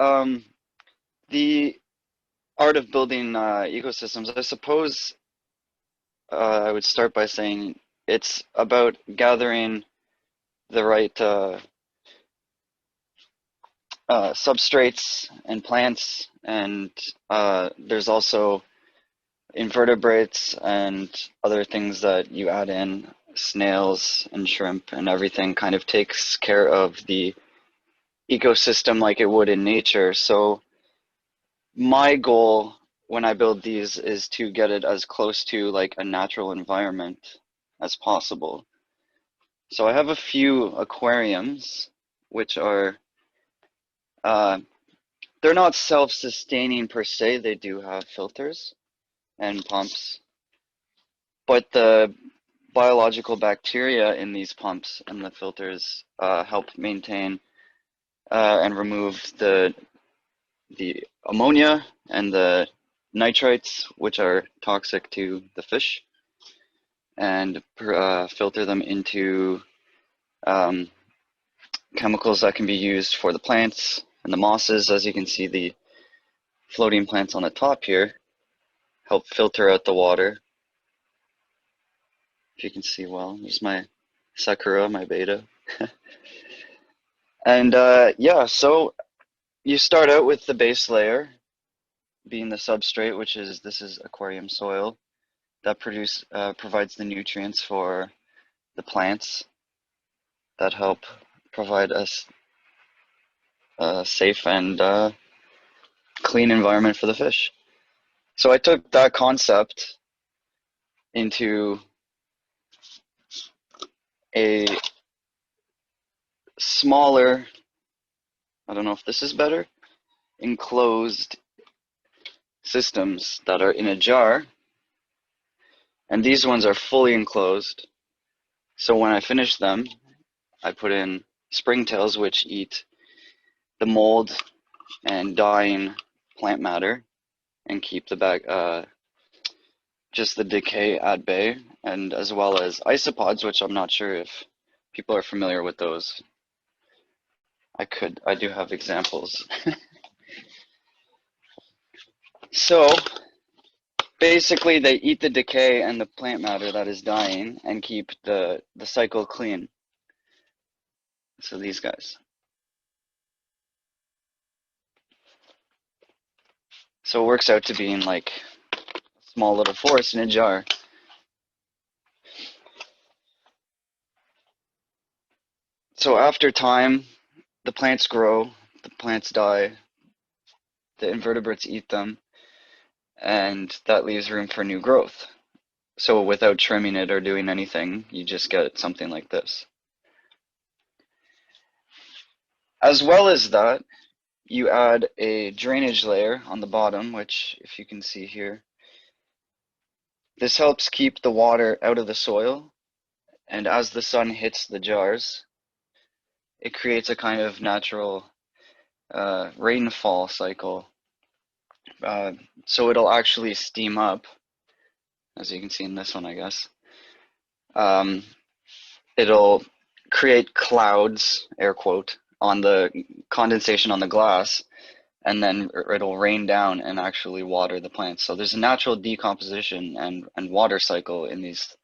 Um, the art of building ecosystems, I suppose I would start by saying it's about gathering the right substrates and plants, and there's also invertebrates and other things that you add in, snails and shrimp and everything kind of takes care of the ecosystem like it would in nature. So my goal when I build these is to get it as close to like a natural environment as possible. So I have a few aquariums which are uh, they're not self-sustaining per se. They do have filters and pumps, but the biological bacteria in these pumps and the filters help maintain and remove the ammonia and the nitrites, which are toxic to the fish, and filter them into um, chemicals that can be used for the plants and the mosses. As you can see, the floating plants on the top here help filter out the water. If you can see well, there's my Sakura, my beta. And yeah, so you start out with the base layer being the substrate, which is this is aquarium soil that provides the nutrients for the plants that help provide us a safe and clean environment for the fish. So I took that concept into a smaller, I don't know if this is better, enclosed systems that are in a jar, and these ones are fully enclosed. So when I finish them, I put in springtails, which eat the mold and dying plant matter and keep the just the decay at bay, and as well as isopods, which I'm not sure if people are familiar with those. I do have examples. So basically, they eat the decay and the plant matter that is dying and keep the cycle clean. So these guys. So it works out to being like a small little forest in a jar. So after time, the plants grow, the plants die, the invertebrates eat them, and that leaves room for new growth. So without trimming it or doing anything, you just get something like this. As well as that, you add a drainage layer on the bottom, which if you can see here, this helps keep the water out of the soil, and as the sun hits the jars, it creates a kind of natural rainfall cycle. So it'll actually steam up, as you can see in this one, I guess. Um, it'll create clouds, air quote, on the condensation on the glass, and then it'll rain down and actually water the plants. So there's a natural decomposition and water cycle in these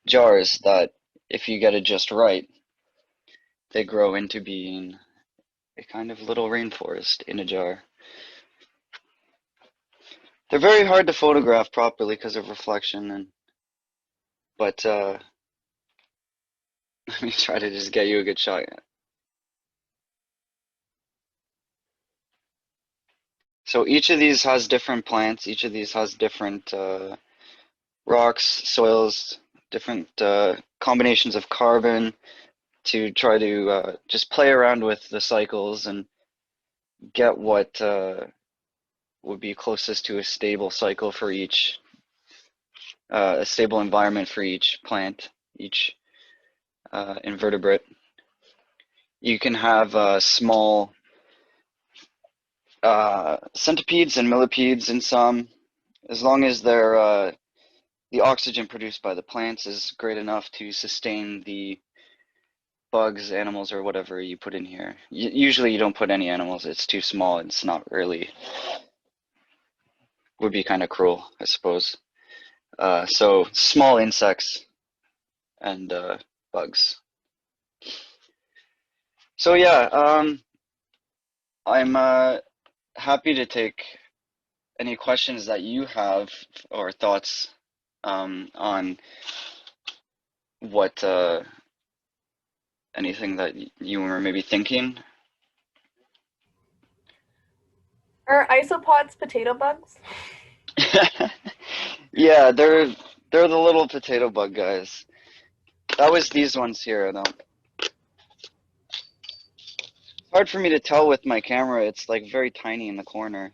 jars that, if you get it just right, they grow into being a kind of little rainforest in a jar. They're very hard to photograph properly because of reflection, but let me try to just get you a good shot. So each of these has different plants. Each of these has different rocks, soils, different combinations of carbon to try to just play around with the cycles and get what would be closest to a stable cycle for each, a stable environment for each plant, each invertebrate. You can have small centipedes and millipedes in some, as long as they're the oxygen produced by the plants is great enough to sustain the bugs, animals, or whatever you put in here. Usually you don't put any animals. It's too small. It's not really, would be kind of cruel, I suppose. So small insects and bugs. So yeah, I'm happy to take any questions that you have or thoughts on what anything that you were maybe thinking. Are isopods potato bugs? Yeah, they're the little potato bug guys. That was these ones here, though. It's hard for me to tell with my camera. It's like very tiny in the corner.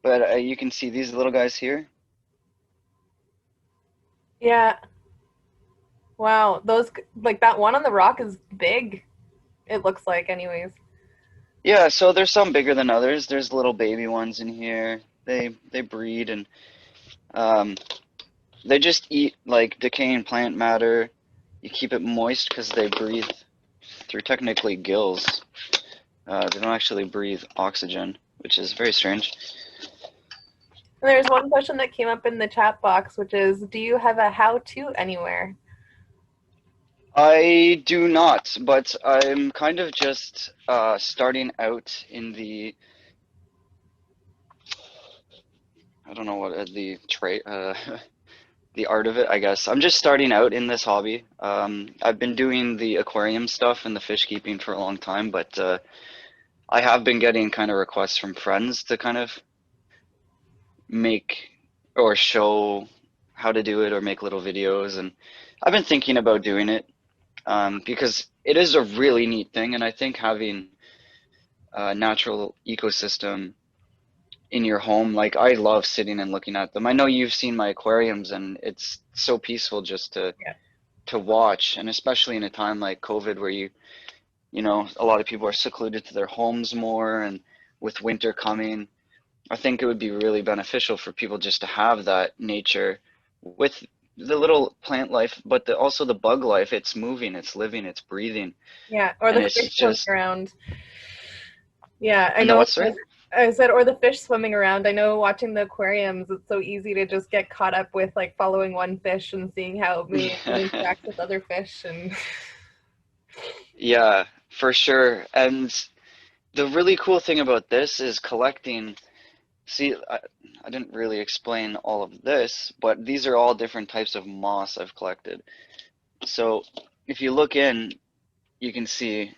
But you can see these little guys here. Yeah. Wow. Those, like that one on the rock is big. It looks like, anyways. Yeah, so there's some bigger than others. There's little baby ones in here. They breed and um, they just eat like decaying plant matter. You keep it moist because they breathe through technically gills. They don't actually breathe oxygen, which is very strange. And there's one question that came up in the chat box, which is, do you have a how-to anywhere? I do not, but I'm kind of just starting out in the I don't know what the trait the art of it, I guess. I'm just starting out in this hobby. I've been doing the aquarium stuff and the fish keeping for a long time, but I have been getting kind of requests from friends to kind of make or show how to do it or make little videos, and I've been thinking about doing it because it is a really neat thing, and I think having a natural ecosystem in your home, like I love sitting and looking at them. I know you've seen my aquariums, and it's so peaceful just Yeah. to watch, and especially in a time like COVID where you know, a lot of people are secluded to their homes more, and with winter coming, I think it would be really beneficial for people just to have that nature with the little plant life, but also the bug life. It's moving, it's living, it's breathing, Yeah. Or and the it's fish swimming just, around. Yeah, I and the know. what, sorry? I said, or the fish swimming around. I know watching the aquariums, it's so easy to just get caught up with like following one fish and seeing how it interacts with other fish. And Yeah, for sure. And the really cool thing about this is collecting. See, I didn't really explain all of this, but these are all different types of moss I've collected. So if you look in, you can see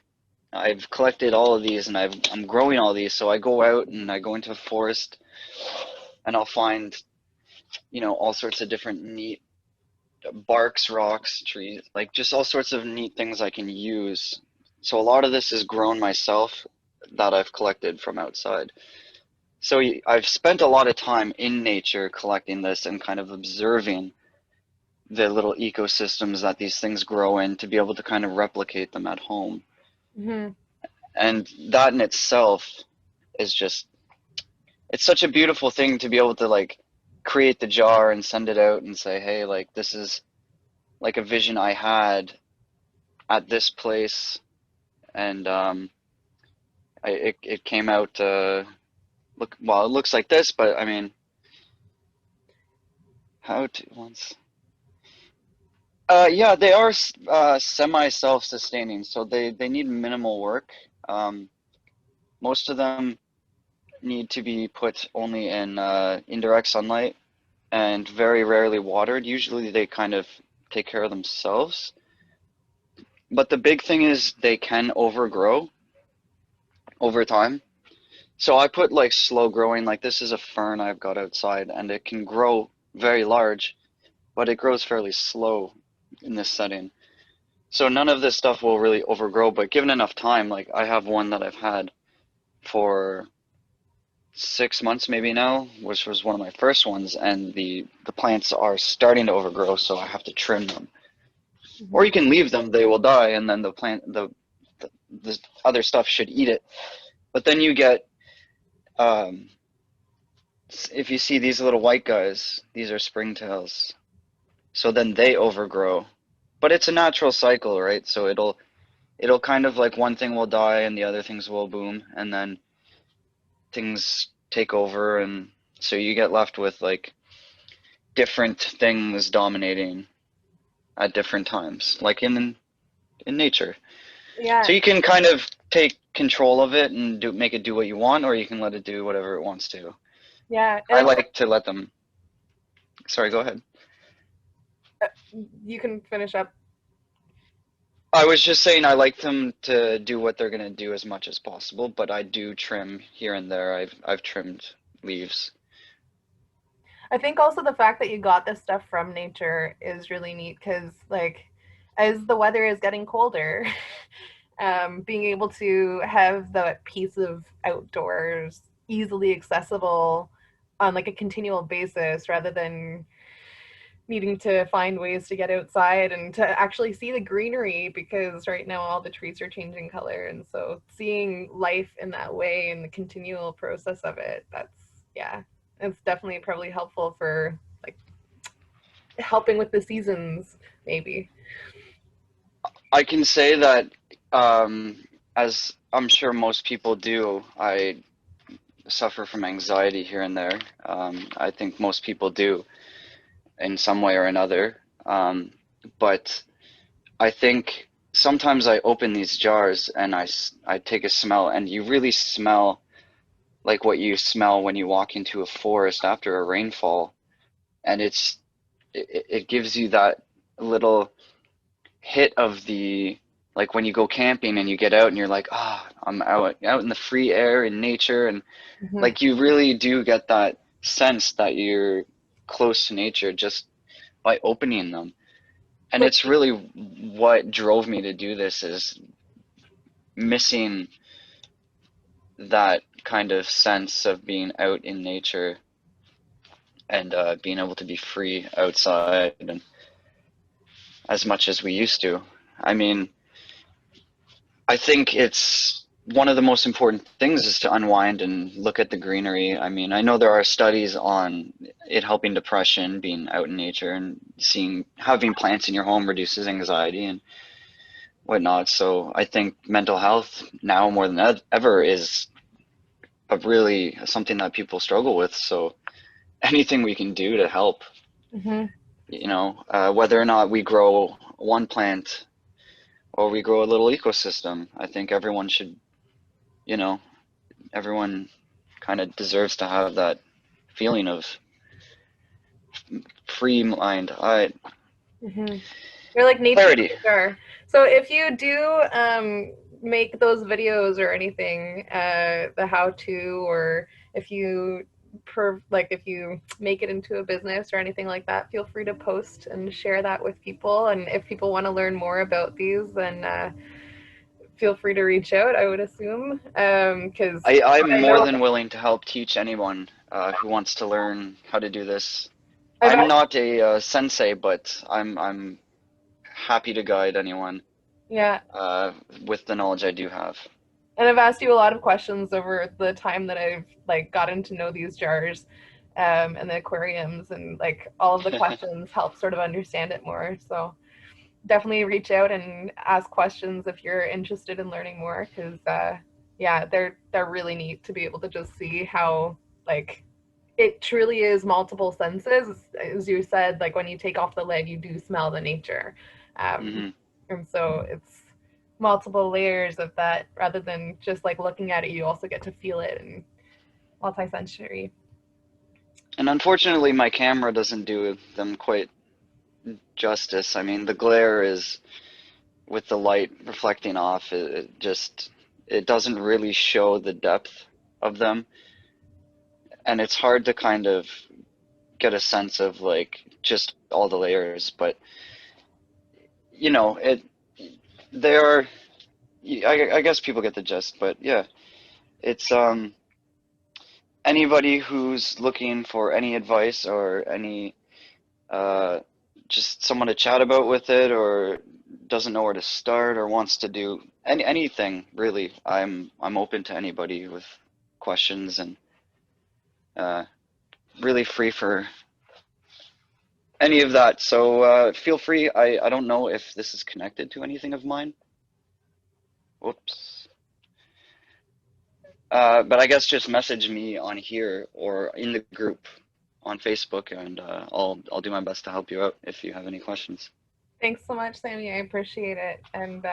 I've collected all of these and I'm growing all these. So I go out and I go into a forest and I'll find, you know, all sorts of different neat barks, rocks, trees, like just all sorts of neat things I can use. So a lot of this is grown myself that I've collected from outside. So I've spent a lot of time in nature collecting this and kind of observing the little ecosystems that these things grow in to be able to kind of replicate them at home. Mhm. And that in itself is just, it's such a beautiful thing to be able to like create the jar and send it out and say, hey, like this is like a vision I had at this place. And it came out, look, well, it looks like this, but I mean, how to once. Yeah, they are semi self-sustaining, so they need minimal work. Um, Most of them need to be put only in indirect sunlight and very rarely watered. Usually they kind of take care of themselves. But the big thing is they can overgrow over time. So I put like slow growing, like this is a fern I've got outside, and it can grow very large, but it grows fairly slow in this setting. So none of this stuff will really overgrow, but given enough time, like I have one that I've had for 6 months maybe now, which was one of my first ones, and the plants are starting to overgrow, so I have to trim them. Or Mhm. you can leave them; they will die, and then the other stuff should eat it. But then you get if you see these little white guys, these are springtails. So then they overgrow. But it's a natural cycle, right? So it'll kind of like one thing will die and the other things will boom, and then things take over, and so you get left with like different things dominating at different times, like in nature. So Yeah, you can kind of take control of it and make it do what you want, or you can let it do whatever it wants to. yeah, I and like to let them. Sorry, go ahead. you can finish up. I was just saying I like them to do what they're gonna do as much as possible, but I do trim here and there. I've trimmed leaves. I think also the fact that you got this stuff from nature is really neat because, like, as the weather is getting colder, being able to have the piece of outdoors easily accessible on like a continual basis rather than needing to find ways to get outside and to actually see the greenery because right now all the trees are changing color, and so seeing life in that way and the continual process of it, that's, yeah, it's definitely probably helpful for like helping with the seasons maybe. I can say that, um, as I'm sure most people do, I suffer from anxiety here and there. I think most people do in some way or another. But I think sometimes I open these jars and I take a smell, and you really smell like what you smell when you walk into a forest after a rainfall. And it gives you that little hit of the, like when you go camping and you get out and you're like, ah, I'm out in the free air in nature, and Mm-hmm. like you really do get that sense that you're close to nature just by opening them. And Like, it's really what drove me to do this, is missing that kind of sense of being out in nature, and being able to be free outside and as much as we used to. I mean, I think it's one of the most important things is to unwind and look at the greenery. I mean, I know there are studies on it helping depression, being out in nature and seeing having plants in your home reduces anxiety and whatnot. So I think mental health now more than ever is a really something that people struggle with. So anything we can do to help, mm-hmm. whether or not we grow one plant or we grow a little ecosystem, I think everyone should, you know, everyone kind of deserves to have that feeling of free mind. I Mm-hmm. You're like nature in clarity. the jar. So if you do make those videos or anything, the how to, or if you like if you make it into a business or anything like that, feel free to post and share that with people. And if people want to learn more about these, then feel free to reach out. I would assume because I'm I more know than willing to help teach anyone who wants to learn how to do this. I've I'm asked, not a sensei, but I'm happy to guide anyone yeah, uh, with the knowledge I do have. and I've asked you a lot of questions over the time that I've like gotten to know these jars and the aquariums, and like all of the questions help sort of understand it more. So definitely reach out and ask questions if you're interested in learning more, because yeah, they're really neat to be able to just see how like it truly is multiple senses. As you said, like when you take off the lid, you do smell the nature, um, Hmm. and so it's multiple layers of that rather than just like looking at it. You also get to feel it and multisensory. And unfortunately, my camera doesn't do them quite justice. I mean, the glare is with the light reflecting off, it just it doesn't really show the depth of them, and it's hard to kind of get a sense of like just all the layers. But it they are. I guess people get the gist, but yeah, it's anybody who's looking for any advice or any uh, just someone to chat about with it, or doesn't know where to start, or wants to do anything really. I'm open to anybody with questions, and uh, really free for any of that. So feel free. I don't know if this is connected to anything of mine. Whoops. But I guess just message me on here or in the group on Facebook, and I'll do my best to help you out if you have any questions. Thanks so much, Sammy. I appreciate it. And